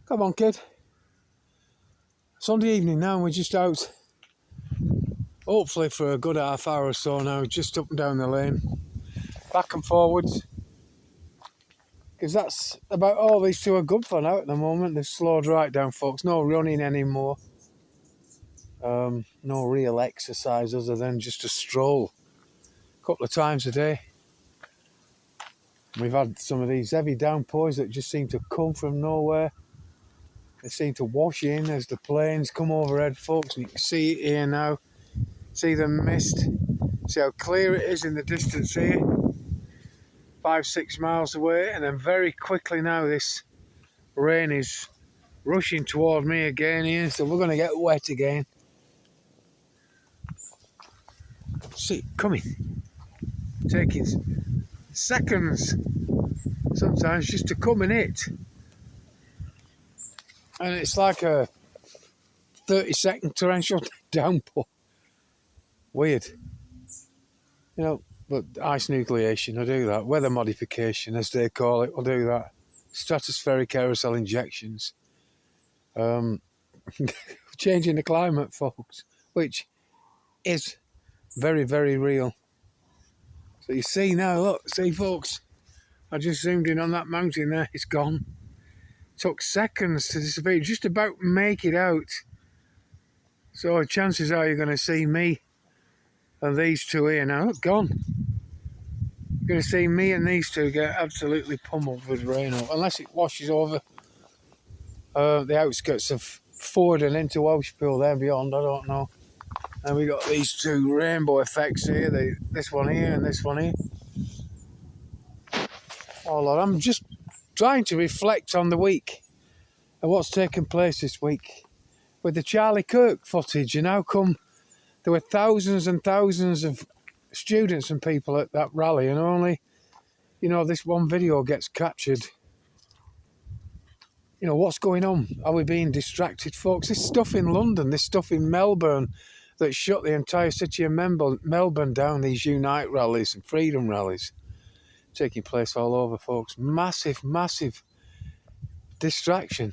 Come on, kid. Sunday evening now, and we're just out, hopefully for a good half hour or so now, just up and down the lane, back and forwards. Because that's about all these two are good for now at the moment. They've slowed right down, folks. No running anymore. No real exercise other than just a stroll a couple of times a day. We've had some of these heavy downpours that just seem to come from nowhere. They seem to wash in as the planes come overhead, folks. And you can see it here now. See the mist. See how clear it is in the distance here. 5-6 miles away. And then very quickly now this rain is rushing toward me again here. So we're going to get wet again. See it coming. Taking seconds sometimes just to come and hit. And it's like a 30-second torrential downpour. Weird. You know, but ice nucleation will do that. Weather modification, as they call it, will do that. Stratospheric aerosol injections. Changing the climate, folks, which is very, very real. So you see now, look, see, folks, I just zoomed in on that mountain there. It's gone. Took seconds to disappear. Just about make it out. So chances are you're going to see me and these two here now. Look, gone. You're going to see me and these two get absolutely pummeled with rain, unless it washes over the outskirts of Ford and into Welshpool there beyond. I don't know. And we got these two rainbow effects here. This one here and this one here. Oh Lord, I'm just trying to reflect on the week and what's taken place this week with the Charlie Kirk footage, and how come there were thousands and thousands of students and people at that rally, and only, this one video gets captured. What's going on? Are we being distracted, folks? This stuff in London, this stuff in Melbourne that shut the entire city of Melbourne down, these Unite rallies and freedom rallies taking place all over, folks. Massive, massive distraction.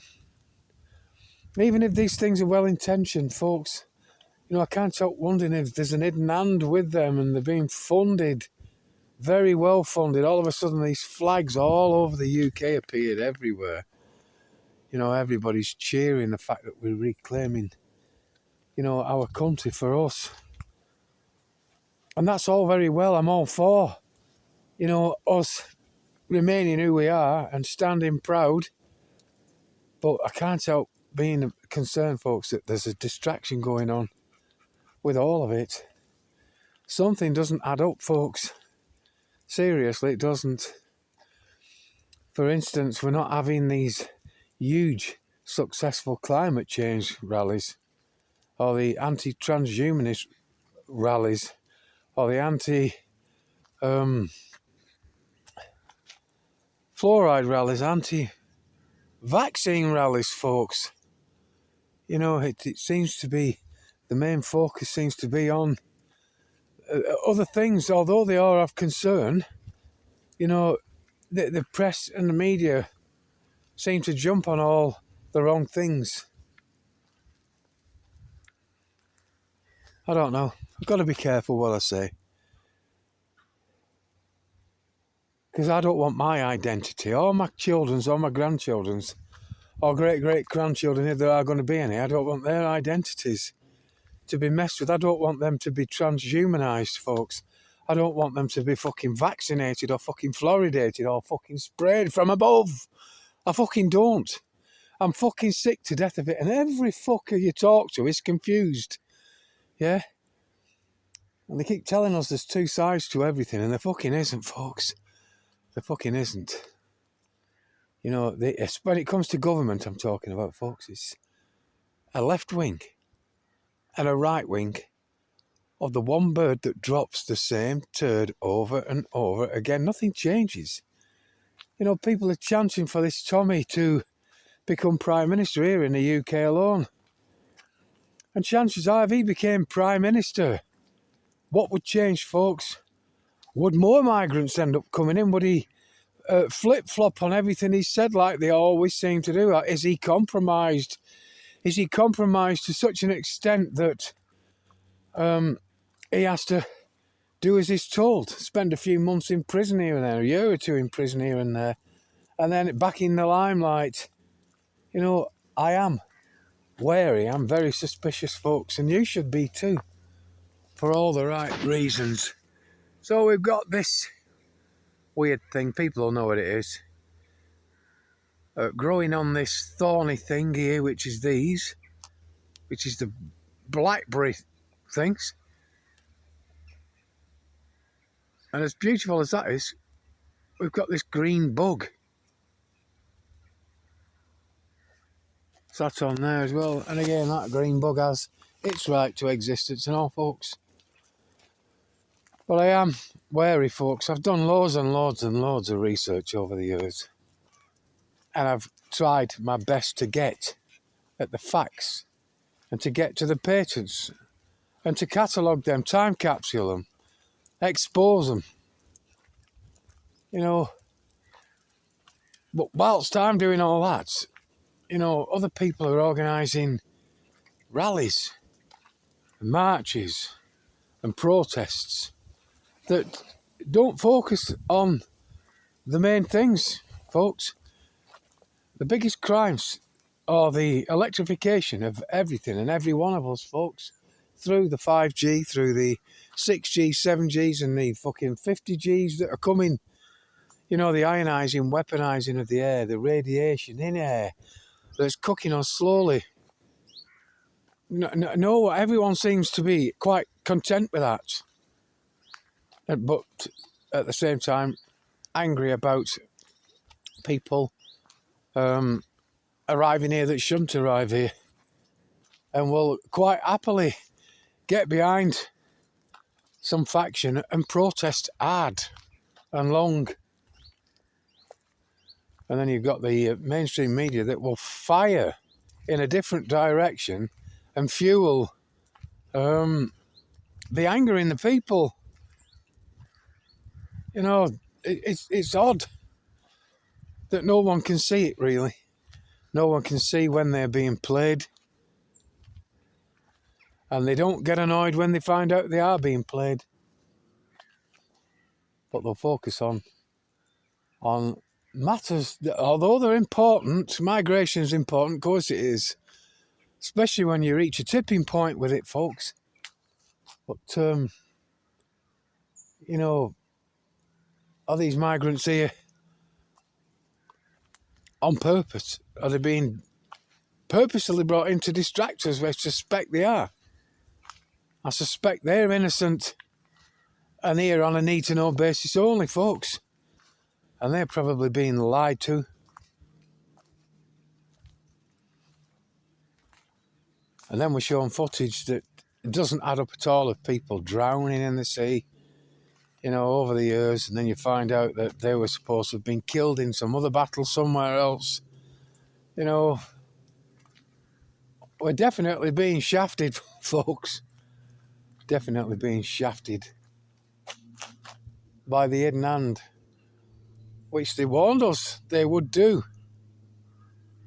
Even if these things are well-intentioned, folks, I can't help wondering if there's an hidden hand with them and they're being funded, very well funded. All of a sudden, these flags all over the UK appeared everywhere. Everybody's cheering the fact that we're reclaiming, our country for us. And that's all very well. I'm all for, us remaining who we are and standing proud. But I can't help being concerned, folks, that there's a distraction going on with all of it. Something doesn't add up, folks. Seriously, it doesn't. For instance, we're not having these huge, successful climate change rallies, or the anti-transhumanist rallies, or the anti-fluoride rallies, anti-vaccine rallies, folks. It seems to be, the main focus seems to be on other things, although they are of concern. The press and the media seem to jump on all the wrong things. I don't know. I've got to be careful what I say. Because I don't want my identity, or my children's, or my grandchildren's, or great-great-grandchildren, if there are going to be any, I don't want their identities to be messed with. I don't want them to be transhumanised, folks. I don't want them to be fucking vaccinated or fucking fluoridated or fucking sprayed from above. I fucking don't. I'm fucking sick to death of it. And every fucker you talk to is confused. Yeah? And they keep telling us there's two sides to everything, and there fucking isn't, folks. There fucking isn't. When it comes to government, I'm talking about, folks, it's a left wing and a right wing of the one bird that drops the same turd over and over again. Nothing changes. People are chanting for this Tommy to become Prime Minister here in the UK alone. And chances are, if he became Prime Minister, what would change, folks? Would more migrants end up coming in? Would he flip-flop on everything he said like they always seem to do. Is he compromised? Is he compromised to such an extent that he has to do as he's told, spend a few months in prison here and there, a year or two in prison here and there, and then back in the limelight? You know, I am wary. I'm very suspicious, folks, and you should be too, for all the right reasons. So we've got this weird thing, people will know what it is, growing on this thorny thing here, which is the blackberry things. And as beautiful as that is, we've got this green bug. So that's on there as well. And again, that green bug has its right to existence and all, folks. But I am wary, folks. I've done loads and loads and loads of research over the years. And I've tried my best to get at the facts and to get to the patents and to catalogue them, time capsule them, expose them. You know, but whilst I'm doing all that, you know, other people are organising rallies, and marches and protests that don't focus on the main things, folks. The biggest crimes are the electrification of everything and every one of us, folks, through the 5G, through the 6G, 7Gs and the fucking 50Gs that are coming. You know, the ionising, weaponising of the air, the radiation in air that's cooking us slowly. No, everyone seems to be quite content with that. But at the same time, angry about people arriving here that shouldn't arrive here. And will quite happily get behind some faction and protest hard and long. And then you've got the mainstream media that will fire in a different direction and fuel the anger in the people. You know, it's odd that no one can see it, really. No one can see when they're being played. And they don't get annoyed when they find out they are being played. But they'll focus on matters that, although they're important, migration's important, of course it is. Especially when you reach a tipping point with it, folks. But, you know, are these migrants here on purpose? Are they being purposely brought in to distract us? I suspect they are. I suspect they're innocent and here on a need-to-know basis only, folks. And they're probably being lied to. And then we're showing footage that doesn't add up at all of people drowning in the sea, you know, over the years. And then you find out that they were supposed to have been killed in some other battle somewhere else. You know, we're definitely being shafted, folks. Definitely being shafted by the hidden hand, which they warned us they would do.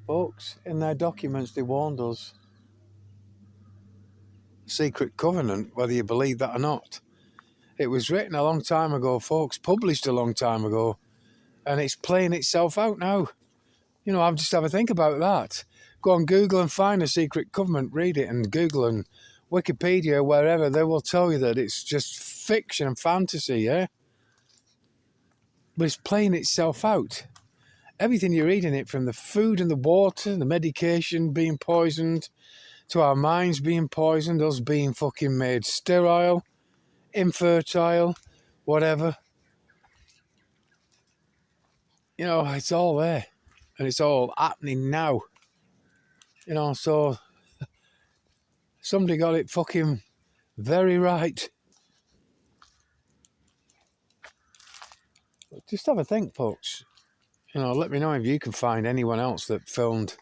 Folks, in their documents they warned us. Secret covenant, whether you believe that or not. It was written a long time ago, folks, published a long time ago, and it's playing itself out now. You know, I've just have a think about that. Go on Google and find a secret covenant, read it, and Google and Wikipedia, wherever, they will tell you that it's just fiction and fantasy, yeah? But it's playing itself out. Everything you read in it, from the food and the water, the medication being poisoned, to our minds being poisoned, us being fucking made sterile, infertile, whatever. You know, it's all there. And it's all happening now. You know, so somebody got it fucking very right. Just have a think, folks. You know, let me know if you can find anyone else that filmed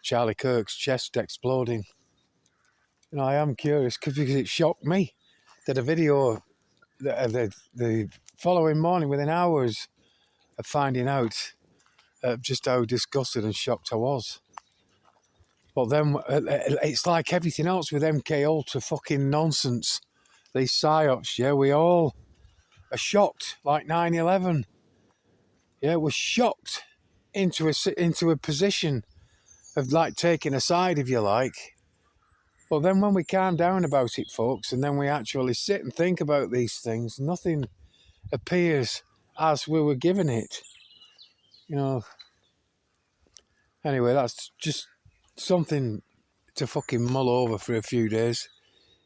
Charlie Kirk's chest exploding. You know, I am curious because it shocked me. Did a video the following morning, within hours of finding out just how disgusted and shocked I was. But then it's like everything else with MK Ultra fucking nonsense. These psyops, yeah, we all are shocked, like 9/11. Yeah, we're shocked into a position of like taking a side, if you like. But then when we calm down about it, folks, and then we actually sit and think about these things, nothing appears as we were given it. You know. Anyway, that's just something to fucking mull over for a few days.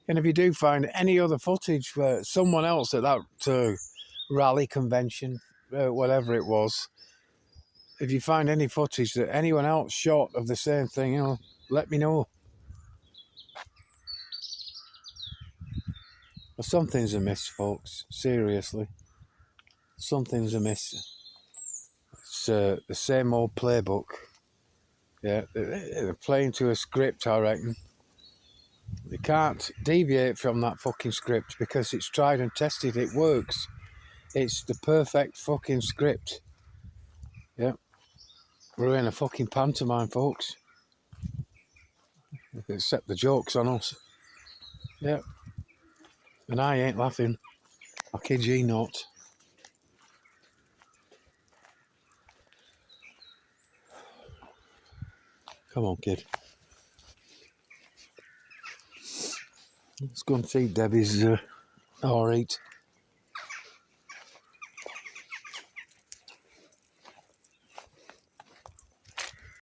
And if you do find any other footage where someone else at that rally convention, whatever it was, if you find any footage that anyone else shot of the same thing, you know, let me know. But something's amiss, folks. Seriously. Something's amiss. It's the same old playbook. Yeah, they're playing to a script, I reckon. They can't deviate from that fucking script because it's tried and tested. It works. It's the perfect fucking script. Yeah. We're in a fucking pantomime, folks. Except the joke's on us. Yeah. And I ain't laughing. I kid ye not. Come on, kid. Let's go and see Debbie's R8.